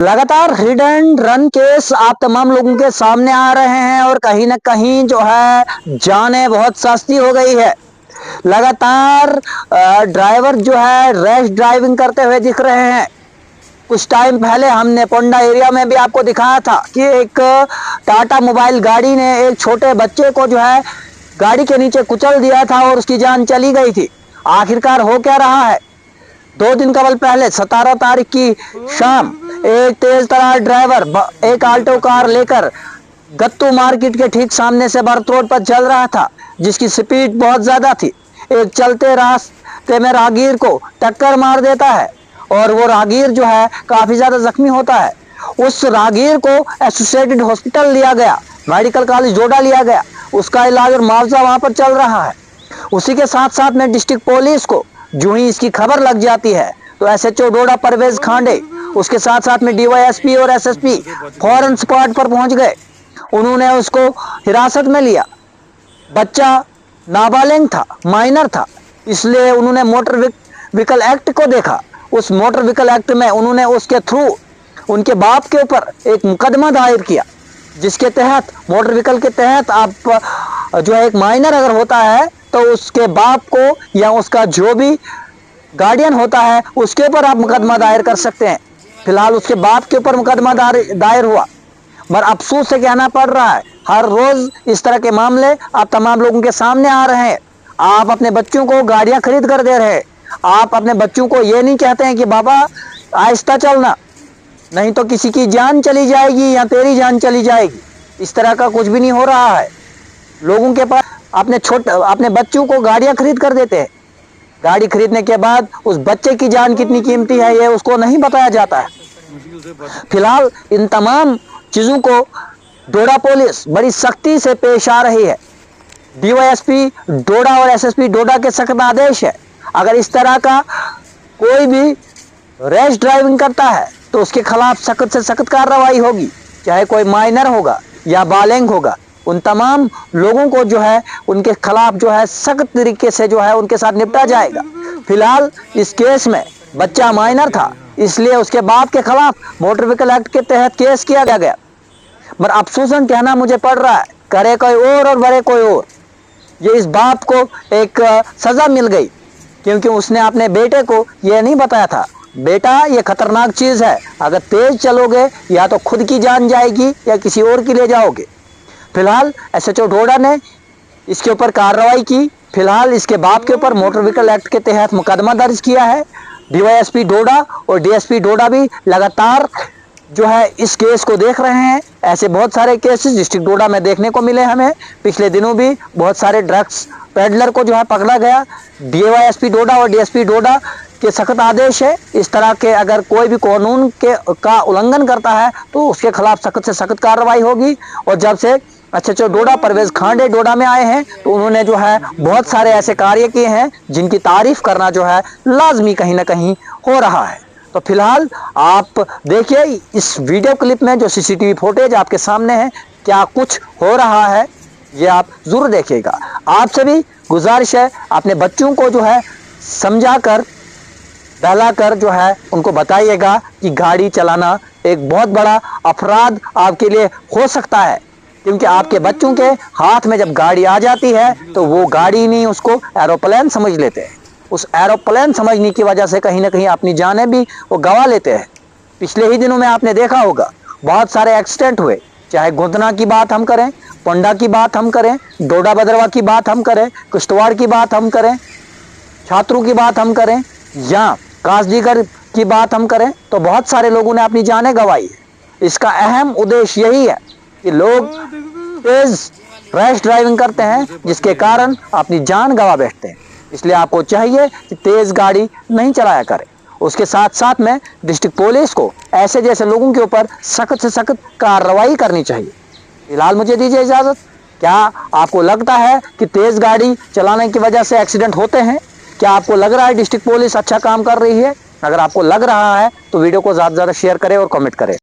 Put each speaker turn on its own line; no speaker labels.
लगातार hit and run case आप तमाम लोगों के सामने आ रहे हैं और कहीं ना कहीं जो है जानें बहुत सस्ती हो गई है। लगातार ड्राइवर जो है रैश ड्राइविंग करते हुए दिख रहे हैं। कुछ टाइम पहले हमने पोंडा एरिया में भी आपको दिखाया था कि एक टाटा मोबाइल गाड़ी ने एक छोटे बच्चे को जो है गाड़ी के नीचे कुचल दिया था और उसकी जान चली गई थी। आखिरकार हो क्या रहा है? 2 दिन कबल पहले 17 तारीख की शाम एक तेज तर्रार ड्राइवर एक आल्टो कार लेकर गत्तू मार्केट के ठीक सामने से भरत रोड पर चल रहा था, जिसकी स्पीड बहुत ज्यादा थी। एक चलते रास्ते में राहगीर को टक्कर मार देता है और वो राहगीर जो है काफी ज्यादा जख्मी होता है। उस राहगीर को एसोसिएटेड हॉस्पिटल लिया गया, मेडिकल कॉलेज डोडा लिया गया, उसका इलाज और मुआवजा वहां पर चल रहा है। उसी के साथ साथ में डिस्ट्रिक्ट पुलिस को जो ही इसकी खबर लग जाती है तो एसएचओ डोडा परवेज खांडे, उसके साथ साथ में डीवाईएसपी और एसएसपी फौरन स्पॉट पर पहुंच गए। उन्होंने उसको हिरासत में लिया। बच्चा नाबालिग था, माइनर था, इसलिए उन्होंने मोटर व्हीकल एक्ट को देखा। उस मोटर व्हीकल एक्ट में उन्होंने उसके थ्रू उनके बाप के ऊपर एक मुकदमा दायर किया, जिसके तहत मोटर व्हीकल के तहत आप जो है एक माइनर अगर होता है तो उसके बाप को या उसका जो भी गार्डियन होता है उसके ऊपर आप मुकदमा दायर कर सकते हैं। फिलहाल उसके बाप के ऊपर मुकदमा दायर हुआ, पर अफसोस से कहना पड़ रहा है हर रोज इस तरह के मामले आप तमाम लोगों के सामने आ रहे हैं। आप अपने बच्चों को गाड़ियां खरीद कर दे रहे हैं। आप अपने बच्चों को ये नहीं कहते हैं कि बाबा आहिस्ता चलना, नहीं तो किसी की जान चली जाएगी या तेरी जान चली जाएगी। इस तरह का कुछ भी नहीं हो रहा है। लोगों के पास अपने बच्चों को गाड़ियां खरीद कर देते हैं। गाड़ी खरीदने के बाद उस बच्चे की जान कितनी कीमती है ये उसको नहीं बताया जाता है। फिलहाल इन तमाम चीजों को डोडा पुलिस बड़ी सख्ती से पेश आ रही है। डीवाईएसपी डोडा और एसएसपी डोडा के सख्त आदेश है, अगर इस तरह का कोई भी रैश ड्राइविंग करता है तो उसके खिलाफ सख्त से सख्त कार्रवाई होगी, चाहे कोई माइनर होगा या बालिग होगा। उन तमाम लोगों को जो है उनके खिलाफ जो है सख्त तरीके से जो है उनके साथ निपटा जाएगा। फिलहाल इस केस में बच्चा माइनर था, इसलिए उसके बाप के खिलाफ मोटर व्हीकल एक्ट के तहत केस किया गया। पर अफसोसन कहना मुझे पड़ रहा है, करे कोई और बड़े कोई और। ये इस बाप को एक सजा मिल गई, क्योंकि उसने अपने बेटे को यह नहीं बताया था बेटा ये खतरनाक चीज है, अगर तेज चलोगे या तो खुद की जान जाएगी या किसी और की ले जाओगे। फिलहाल एसएचओ डोडा ने इसके ऊपर कार्रवाई की। फिलहाल इसके बाप के ऊपर मोटर व्हीकल एक्ट के तहत मुकदमा दर्ज किया है। डीवाईएसपी डोडा और डीएसपी डोडा भी लगातार जो है इस केस को देख रहे हैं। ऐसे बहुत सारे केसेस डिस्ट्रिक्ट डोडा में देखने को मिले हमें। पिछले दिनों भी बहुत सारे ड्रग्स पेडलर को जो है पकड़ा गया। डीवाईएसपी डोडा और डीएसपी डोडा के सख्त आदेश है, इस तरह के अगर कोई भी कानून का उल्लंघन करता है तो उसके खिलाफ सख्त से सख्त कार्रवाई होगी। और जब से एसएचओ डोडा परवेज खांडे डोडा में आए हैं तो उन्होंने जो है बहुत सारे ऐसे कार्य किए हैं जिनकी तारीफ करना जो है लाजमी कहीं ना कहीं हो रहा है। तो फिलहाल आप देखिए इस वीडियो क्लिप में जो सीसीटीवी फुटेज आपके सामने है, क्या कुछ हो रहा है ये आप जरूर देखिएगा। आपसे भी गुजारिश है अपने बच्चों को जो है समझाकर बहलाकर जो है उनको बताइएगा कि गाड़ी चलाना एक बहुत बड़ा अपराध आपके लिए हो सकता है, क्योंकि आपके बच्चों के हाथ में जब गाड़ी आ जाती है तो वो गाड़ी नहीं उसको एरोप्लेन समझ लेते हैं। उस एरोप्लेन समझने की वजह से कहीं ना कहीं अपनी जानें भी वो गंवा लेते हैं। पिछले ही दिनों में आपने देखा होगा बहुत सारे एक्सीडेंट हुए, चाहे गोंदना की बात हम करें, पोंडा की बात हम करें, डोडा बदरवा की बात हम करें, किश्तवाड़ की बात हम करें, छात्रों की बात हम करें या कासडीगर की बात हम करें, तो बहुत सारे लोगों ने अपनी जानें गंवाई है। इसका अहम उद्देश्य यही है कि लोग तेज रैश ड्राइविंग करते हैं जिसके कारण अपनी जान गंवा बैठते हैं। इसलिए आपको चाहिए कि तेज गाड़ी नहीं चलाया करें। उसके साथ साथ में डिस्ट्रिक्ट पुलिस को ऐसे जैसे लोगों के ऊपर सख्त से सख्त कार्रवाई करनी चाहिए। फिलहाल मुझे दीजिए इजाजत। क्या आपको लगता है कि तेज गाड़ी चलाने की वजह से एक्सीडेंट होते हैं? क्या आपको लग रहा है डिस्ट्रिक्ट पुलिस अच्छा काम कर रही है? अगर आपको लग रहा है तो वीडियो को ज़्यादा से ज़्यादा शेयर करें और कमेंट करें।